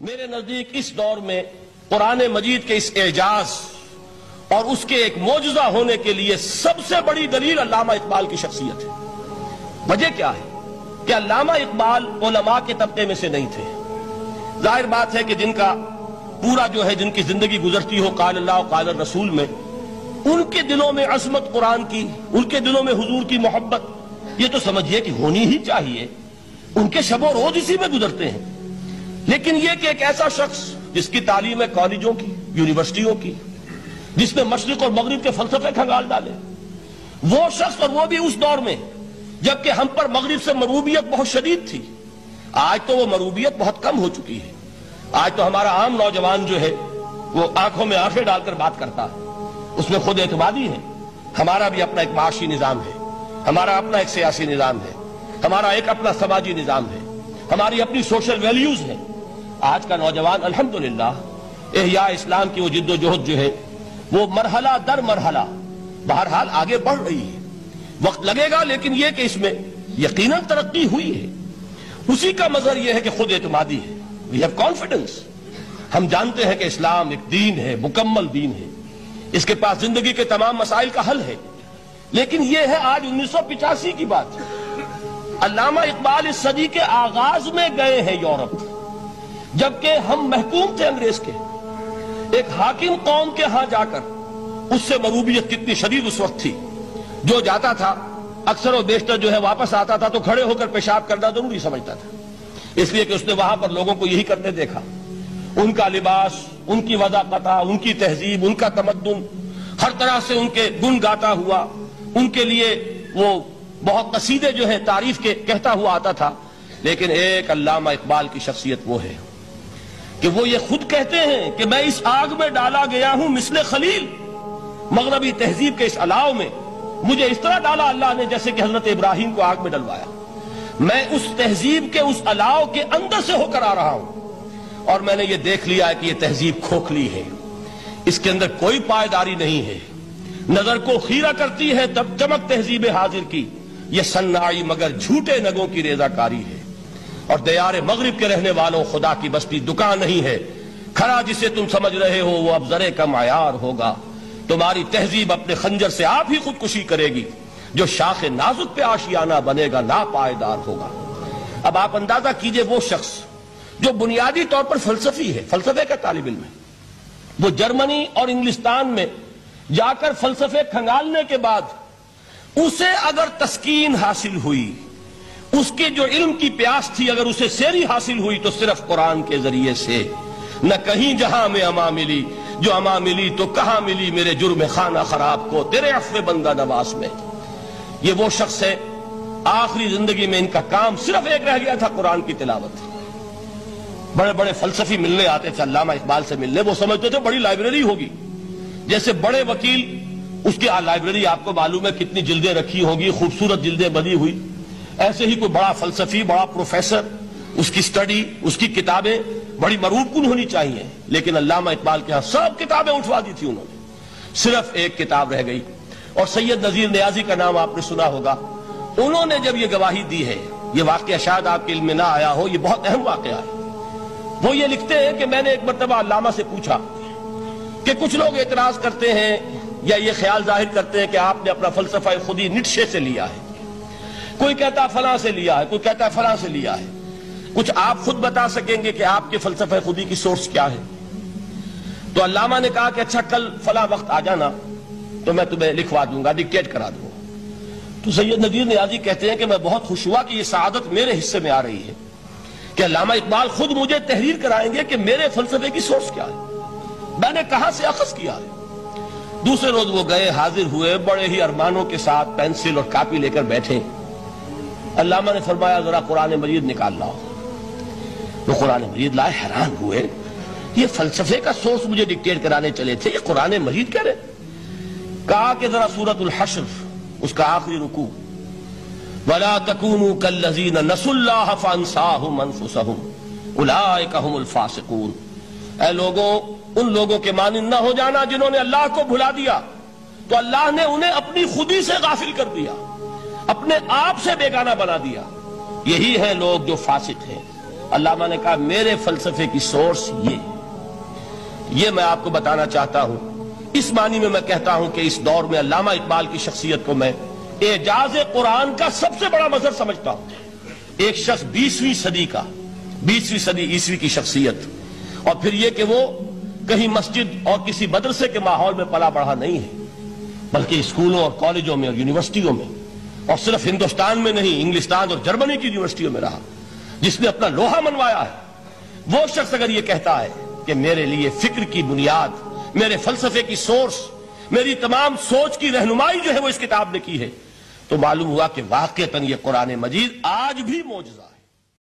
میرے نزدیک اس دور میں قرآن مجید کے اس اعجاز اور اس کے ایک معجزہ ہونے کے لیے سب سے بڑی دلیل علامہ اقبال کی شخصیت ہے۔ وجہ کیا ہے کہ علامہ اقبال علماء کے طبقے میں سے نہیں تھے۔ ظاہر بات ہے کہ جن کا پورا جو ہے جن کی زندگی گزرتی ہو قال اللہ و قال الرسول میں، ان کے دلوں میں عظمت قرآن کی، ان کے دلوں میں حضور کی محبت یہ تو سمجھیے کہ ہونی ہی چاہیے، ان کے شب و روز اسی میں گزرتے ہیں۔ لیکن یہ کہ ایک ایسا شخص جس کی تعلیم ہے کالجوں کی، یونیورسٹیوں کی، جس نے مشرق اور مغرب کے فلسفے کھنگال ڈالے، وہ شخص اور وہ بھی اس دور میں جبکہ ہم پر مغرب سے مروبیت بہت شدید تھی۔ آج تو وہ مروبیت بہت کم ہو چکی ہے۔ آج تو ہمارا عام نوجوان جو ہے وہ آنکھوں میں آنکھیں ڈال کر بات کرتا ہے، اس میں خود اعتمادی ہے۔ ہمارا بھی اپنا ایک معاشی نظام ہے، ہمارا اپنا ایک سیاسی نظام ہے، ہمارا ایک اپنا سماجی نظام ہے، ہماری اپنی سوشل ویلیوز ہیں۔ آج کا نوجوان الحمدللہ احیاء اسلام کی وہ جد و جہد جو ہے وہ مرحلہ در مرحلہ بہرحال آگے بڑھ رہی ہے۔ وقت لگے گا لیکن یہ کہ اس میں یقیناً ترقی ہوئی ہے۔ اسی کا مظہر یہ ہے کہ خود اعتمادی ہے۔ We have confidence۔ ہم جانتے ہیں کہ اسلام ایک دین ہے، مکمل دین ہے، اس کے پاس زندگی کے تمام مسائل کا حل ہے۔ لیکن یہ ہے آج 1985 کی بات۔ علامہ اقبال اس صدی کے آغاز میں گئے ہیں یورپ، جبکہ ہم محکوم تھے انگریز کے۔ ایک حاکم قوم کے ہاں جا کر اس سے مروبیت کتنی شدید اس وقت تھی، جو جاتا تھا اکثر و بیشتر جو ہے واپس آتا تھا تو کھڑے ہو کر پیشاب کرنا ضروری سمجھتا تھا، اس لیے کہ اس نے وہاں پر لوگوں کو یہی کرتے دیکھا۔ ان کا لباس، ان کی وضاقت، ان کی تہذیب، ان کا تمدن، ہر طرح سے ان کے گن گاتا ہوا، ان کے لیے وہ بہت قصیدے جو ہے تعریف کے کہتا ہوا آتا تھا۔ لیکن ایک علامہ اقبال کی شخصیت وہ ہے کہ وہ یہ خود کہتے ہیں کہ میں اس آگ میں ڈالا گیا ہوں مثل خلیل، مغربی تہذیب کے اس الاؤ میں مجھے اس طرح ڈالا اللہ نے جیسے کہ حضرت ابراہیم کو آگ میں ڈلوایا۔ میں اس تہذیب کے اس الاؤ کے اندر سے ہو کر آ رہا ہوں، اور میں نے یہ دیکھ لیا ہے کہ یہ تہذیب کھوکھلی ہے، اس کے اندر کوئی پائیداری نہیں ہے، نظر کو خیرہ کرتی ہے تب چمک تہذیب حاضر کی، یہ سنائی مگر جھوٹے نگوں کی ریزہ کاری ہے۔ اور دیار مغرب کے رہنے والوں خدا کی بستی دکان نہیں ہے، کھڑا جسے تم سمجھ رہے ہو وہ اب ذرے کا معیار ہوگا۔ تمہاری تہذیب اپنے خنجر سے آپ ہی خودکشی کرے گی، جو شاخ نازک پہ آشیانہ بنے گا ناپائیدار ہوگا۔ اب آپ اندازہ کیجئے وہ شخص جو بنیادی طور پر فلسفی ہے، فلسفے کا طالب علم ہے، وہ جرمنی اور انگلستان میں جا کر فلسفے کھنگالنے کے بعد اسے اگر تسکین حاصل ہوئی، اس کے جو علم کی پیاس تھی اگر اسے سیری حاصل ہوئی تو صرف قرآن کے ذریعے سے۔ نہ کہیں جہاں میں اما ملی، جو اما ملی تو کہاں ملی میرے جرم خانہ خراب کو تیرے عفو بندہ نواز میں۔ یہ وہ شخص ہے آخری زندگی میں ان کا کام صرف ایک رہ گیا تھا، قرآن کی تلاوت۔ بڑے بڑے فلسفی ملنے آتے تھے علامہ اقبال سے ملنے، وہ سمجھتے تھے بڑی لائبریری ہوگی، جیسے بڑے وکیل اس کی لائبریری آپ کو معلوم ہے کتنی جلدیں رکھی ہوگی، خوبصورت جلدیں بنی ہوئی، ایسے ہی کوئی بڑا فلسفی، بڑا پروفیسر، اس کی سٹڈی، اس کی کتابیں بڑی مروب کن ہونی چاہیے۔ لیکن علامہ اقبال کے ہاں سب کتابیں اٹھوا دی تھی انہوں نے، صرف ایک کتاب رہ گئی، اور سید نذیر نیازی کا نام آپ نے سنا ہوگا۔ انہوں نے جب یہ گواہی دی ہے، یہ واقعہ شاید آپ کے علم میں نہ آیا ہو، یہ بہت اہم واقعہ ہے۔ وہ یہ لکھتے ہیں کہ میں نے ایک مرتبہ علامہ سے پوچھا کہ کچھ لوگ اعتراض کرتے ہیں یا یہ خیال ظاہر کرتے ہیں کہ آپ نے اپنا فلسفہ خودی نیٹشے سے لیا ہے، کوئی کہتا فلاں سے لیا ہے، کوئی کہتا فلاں سے لیا ہے، کچھ آپ خود بتا سکیں گے کہ آپ کے فلسفہ خودی کی سورس کیا ہے؟ تو علامہ نے کہا کہ اچھا کل فلاں وقت آ جانا تو میں تمہیں لکھوا دوں گا، ڈکٹیٹ کرا دوں گا۔ تو سید نذیر نیازی کہتے ہیں کہ میں بہت خوش ہوا کہ یہ سعادت میرے حصے میں آ رہی ہے کہ علامہ اقبال خود مجھے تحریر کرائیں گے کہ میرے فلسفے کی سورس کیا ہے، میں نے کہاں سے اخذ کیا ہے۔ دوسرے روز وہ گئے، حاضر ہوئے، بڑے ہی ارمانوں کے ساتھ پینسل اور کاپی لے کر بیٹھے۔ علامہ نے فرمایا ذرا قرآن مجید نکال لاؤ۔ وہ قرآن مجید لائے، حیران ہوئے، یہ فلسفے کا سورس مجھے ڈکٹیٹ کرانے چلے تھے، یہ قرآن مجید کہہ رہے۔ کہا کہ ذرا سورۃ الحشر اس کا آخری رکوع، وَلَا تَكُونُوا كَالَّذِينَ نَسُوا اللَّهَ فَأَنسَاهُمْ أَنفُسَهُمْ أُولَٰئِكَ هُمُ الْفَاسِقُونَ۔ اے لوگوں، ان لوگوں کے مانند نہ ہو جانا جنہوں نے اللہ کو بھلا دیا، تو اللہ نے انہیں اپنی خودی سے غافل کر دیا، اپنے آپ سے بیگانہ بنا دیا، یہی ہیں لوگ جو فاسق ہیں۔ علامہ نے کہا میرے فلسفے کی سورس یہ میں آپ کو بتانا چاہتا ہوں۔ اس معنی میں کہتا ہوں کہ اس دور میں علامہ اقبال کی شخصیت کو میں اعجاز قرآن کا سب سے بڑا مظہر سمجھتا ہوں۔ ایک شخص 20ویں صدی عیسوی کی شخصیت، اور پھر یہ کہ وہ کہیں مسجد اور کسی مدرسے کے ماحول میں پلا بڑھا نہیں ہے، بلکہ اسکولوں اور کالجوں میں اور یونیورسٹیوں میں، اور صرف ہندوستان میں نہیں، انگلستان اور جرمنی کی یونیورسٹیوں میں رہا، جس نے اپنا لوہا منوایا ہے۔ وہ شخص اگر یہ کہتا ہے کہ میرے لیے فکر کی بنیاد، میرے فلسفے کی سورس، میری تمام سوچ کی رہنمائی جو ہے وہ اس کتاب نے کی ہے، تو معلوم ہوا کہ واقعتاً یہ قرآن مجید آج بھی معجزہ ہے۔